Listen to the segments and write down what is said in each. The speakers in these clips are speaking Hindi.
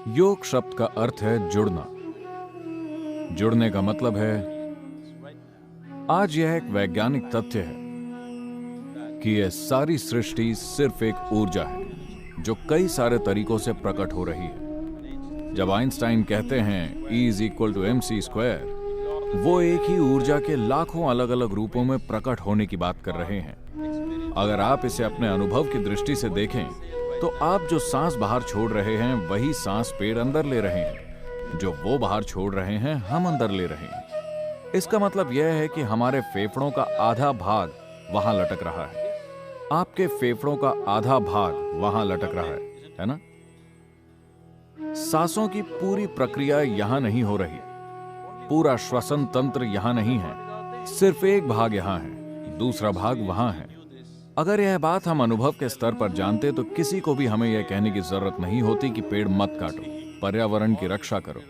योग शब्द का अर्थ है जुड़ना। जुड़ने का मतलब है, आज यह एक वैज्ञानिक तथ्य है कि यह सारी सृष्टि सिर्फ एक ऊर्जा है जो कई सारे तरीकों से प्रकट हो रही है। जब आइंस्टाइन कहते हैं E = mc², वो एक ही ऊर्जा के लाखों अलग अलग रूपों में प्रकट होने की बात कर रहे हैं। अगर आप इसे अपने अनुभव की दृष्टि से देखें तो आप जो सांस बाहर छोड़ रहे हैं वही सांस पेड़ अंदर ले रहे हैं, जो वो बाहर छोड़ रहे हैं हम अंदर ले रहे हैं। इसका मतलब यह है कि हमारे फेफड़ों का आधा भाग वहां लटक रहा है, आपके फेफड़ों का आधा भाग वहां लटक रहा है ना? सांसों की पूरी प्रक्रिया यहां नहीं हो रही, पूरा श्वसन तंत्र यहां नहीं है, सिर्फ एक भाग यहां है, दूसरा भाग वहां है। अगर यह बात हम अनुभव के स्तर पर जानते तो किसी को भी हमें यह कहने की जरूरत नहीं होती कि पेड़ मत काटो, पर्यावरण की रक्षा करो।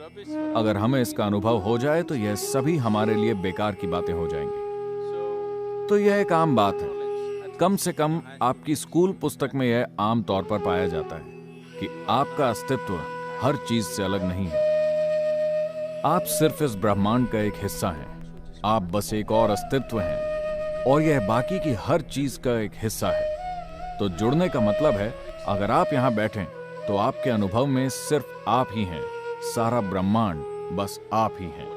अगर हमें इसका अनुभव हो जाए तो यह सभी हमारे लिए बेकार की बातें हो जाएंगी। तो यह एक आम बात है, कम से कम आपकी स्कूल पुस्तक में यह आम तौर पर पाया जाता है कि आपका अस्तित्व हर चीज से अलग नहीं है। आप सिर्फ इस ब्रह्मांड का एक हिस्सा हैं, आप बस एक और अस्तित्व हैं और यह बाकी की हर चीज का एक हिस्सा है। तो जुड़ने का मतलब है, अगर आप यहां बैठें तो आपके अनुभव में सिर्फ आप ही हैं, सारा ब्रह्मांड बस आप ही हैं।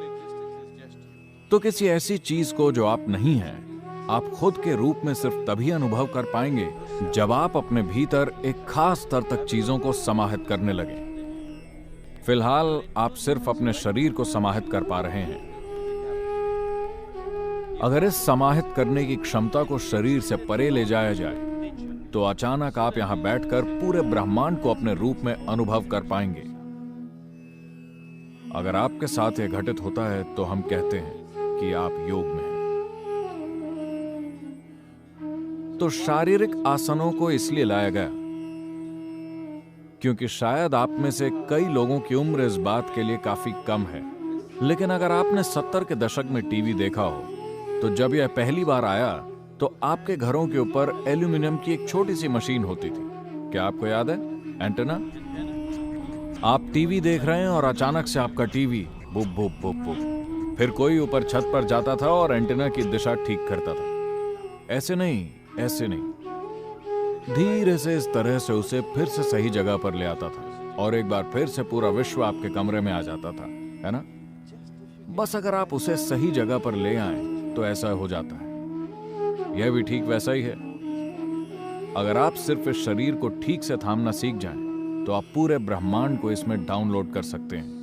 तो किसी ऐसी चीज को जो आप नहीं हैं, आप खुद के रूप में सिर्फ तभी अनुभव कर पाएंगे जब आप अपने भीतर एक खास स्तर तक चीजों को समाहित करने लगें। फिलहाल आप सिर्फ अपने शरीर को समाहित कर पा रहे हैं। अगर इस समाहित करने की क्षमता को शरीर से परे ले जाया जाए तो अचानक आप यहां बैठकर पूरे ब्रह्मांड को अपने रूप में अनुभव कर पाएंगे। अगर आपके साथ यह घटित होता है तो हम कहते हैं कि आप योग में हैं। तो शारीरिक आसनों को इसलिए लाया गया क्योंकि शायद आप में से कई लोगों की उम्र इस बात के लिए काफी कम है, लेकिन अगर आपने 70 के दशक में टीवी देखा हो तो जब यह पहली बार आया तो आपके घरों के ऊपर एल्यूमिनियम की एक छोटी सी मशीन होती थी। क्या आपको याद है? एंटेना। आप टीवी देख रहे हैं और अचानक से आपका टीवी बुप बुप बुप बुप, फिर कोई ऊपर छत पर जाता था और एंटेना की दिशा ठीक करता था। ऐसे नहीं, ऐसे नहीं, धीरे से इस तरह से उसे फिर से सही जगह पर ले आता था और एक बार फिर से पूरा विश्व आपके कमरे में आ जाता था, है ना? बस अगर आप उसे सही जगह पर ले आए तो ऐसा हो जाता है। यह भी ठीक वैसा ही है। अगर आप सिर्फ इस शरीर को ठीक से थामना सीख जाएं, तो आप पूरे ब्रह्मांड को इसमें डाउनलोड कर सकते हैं।